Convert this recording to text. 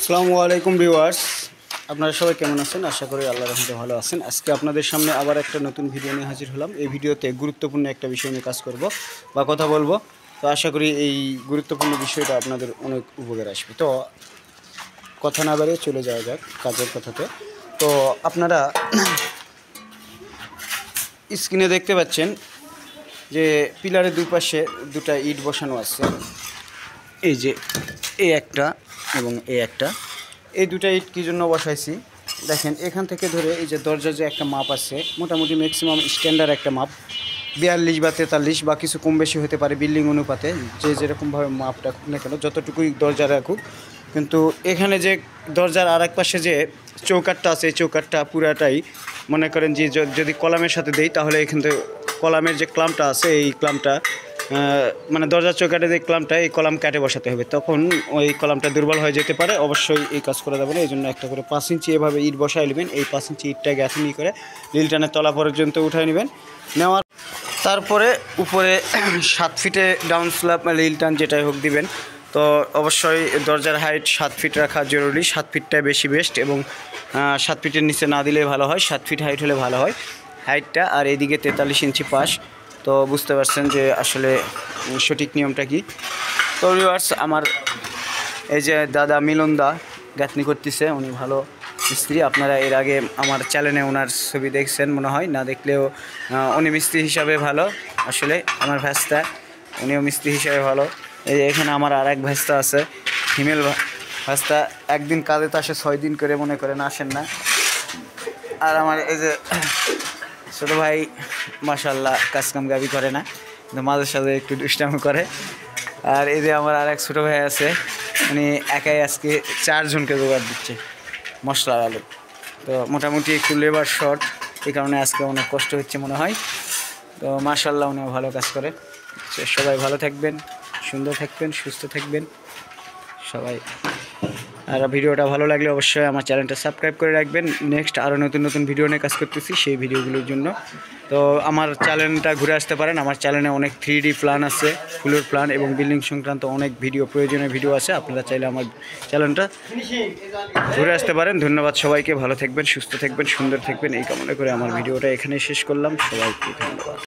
আসসালামু আলাইকুম ভিউয়ার্স, আপনারা সবাই কেমন আছেন? আশা করি আল্লাহর রহমতে ভালো আছেন। আজকে আপনাদের সামনে আবার একটা নতুন ভিডিও নিয়ে হাজির হলাম। এই ভিডিওতে গুরুত্বপূর্ণ একটা বিষয় নিয়ে কাজ করব বা কথা বলবো। তো আশা করি এই গুরুত্বপূর্ণ বিষয়টা আপনাদের অনেক উপকারে আসবে। তো কথা না বাড়িয়ে চলে যাওয়া যাক কাজের কথাতে। তো আপনারা স্ক্রিনে দেখতে পাচ্ছেন যে পিলারের দুই পাশে দুটা ইট বসানো আছে। এই যে এই একটা এবং এই একটা, এই দুটা ইট কী জন্য বসাইছি দেখেন। এখান থেকে ধরে এই যে দরজার যে একটা মাপ আছে, মোটামুটি ম্যাক্সিমাম স্ট্যান্ডার্ড একটা মাপ 42 বা 43 বা কিছু কম বেশি হতে পারে বিল্ডিং অনুপাতে, যে যেরকমভাবে মাপটা রাখুক না কেন, যতটুকুই দরজা রাখুক। কিন্তু এখানে যে দরজার আর এক পাশে যে চৌকাঠটা আছে, এই চৌকাঠটা পুরাটাই মনে করেন যে যদি কলামের সাথে দেই তাহলে এখান থেকে কলামের যে ক্লামটা আছে, এই ক্লামটা মানে দরজার চৌকাঠে যে ক্লামটা, এই কলাম কাটে বসাতে হবে, তখন ওই কলামটা দুর্বল হয়ে যেতে পারে। অবশ্যই এই কাজ করা যাবে না, এই জন্য একটা করে 5 ইঞ্চি এভাবে ইট বসাই নেবেন। এই 5 ইঞ্চি ইটটা গাঁথনি করে লিলটানের তলা পর্যন্ত উঠাই নেবেন। নেওয়ার তারপরে উপরে 7 ফিটে ডাউন স্ল্যাব লিলটান যেটাই হোক দিবেন। তো অবশ্যই দরজার হাইট 7 ফিট রাখা জরুরি। 7 ফিটটা বেশি বেস্ট, এবং 7 ফিটের নিচে না দিলেই ভালো হয়। 7 ফিট হাইট হলে ভালো হয় হাইটটা। আর এইদিকে 43 ইঞ্চি পাশ। তো বুঝতে পারছেন যে আসলে সঠিক নিয়মটা কি। তো ভিউয়ার্স, আমার এই যে দাদা মিলন দা গাঁথনি করতেছে, উনি ভালো মিস্ত্রি। আপনারা এর আগে আমার চ্যানেলে ওনার ছবি দেখছেন মনে হয়, না দেখলেও উনি মিস্ত্রি হিসাবে ভালো। আসলে আমার ভাস্তা, উনিও মিস্ত্রি হিসাবে ভালো। এই এখানে আমার আর এক ভাস্তা আছে, ফিমেল ভাস্তা। একদিন কাজে তো আসে, 6 দিন করে মনে করেন আসেন না। আর আমার এই যে ছোটো ভাই মাশাআল্লাহ কাজকাম গাবি করে না, কিন্তু মাঝে সাথে একটু দুষ্টামি করে। আর এই যে আমার আর এক ছোটো ভাই আছে, উনি একাই আজকে 4 জনকে জোগাড় দিচ্ছে মশলার আলু। তো মোটামুটি একটু লেবার শর্ট, এই কারণে আজকে অনেক কষ্ট হচ্ছে মনে হয়। তো মাশাআল্লাহ উনিও ভালো কাজ করে। সবাই ভালো থাকবেন, সুন্দর থাকবেন, সুস্থ থাকবেন সবাই। আর ভিডিওটা ভালো লাগলে অবশ্যই আমার চ্যানেলটা সাবস্ক্রাইব করে রাখবেন। নেক্সট আরও নতুন নতুন ভিডিও নিয়ে কাজ করতেছি, সেই ভিডিওগুলোর জন্য। তো আমার চ্যানেলটা ঘুরে আসতে পারেন। আমার চ্যানেলে অনেক 3D প্ল্যান আছে, ফ্লোর প্ল্যান এবং বিল্ডিং সংক্রান্ত অনেক ভিডিও, প্রয়োজনীয় ভিডিও আছে। আপনারা চাইলে আমার চ্যানেলটা ঘুরে আসতে পারেন। ধন্যবাদ সবাইকে, ভালো থাকবেন, সুস্থ থাকবেন, সুন্দর থাকবেন, এই কামনা করে আমার ভিডিওটা এখানেই শেষ করলাম। সবাইকে ধন্যবাদ।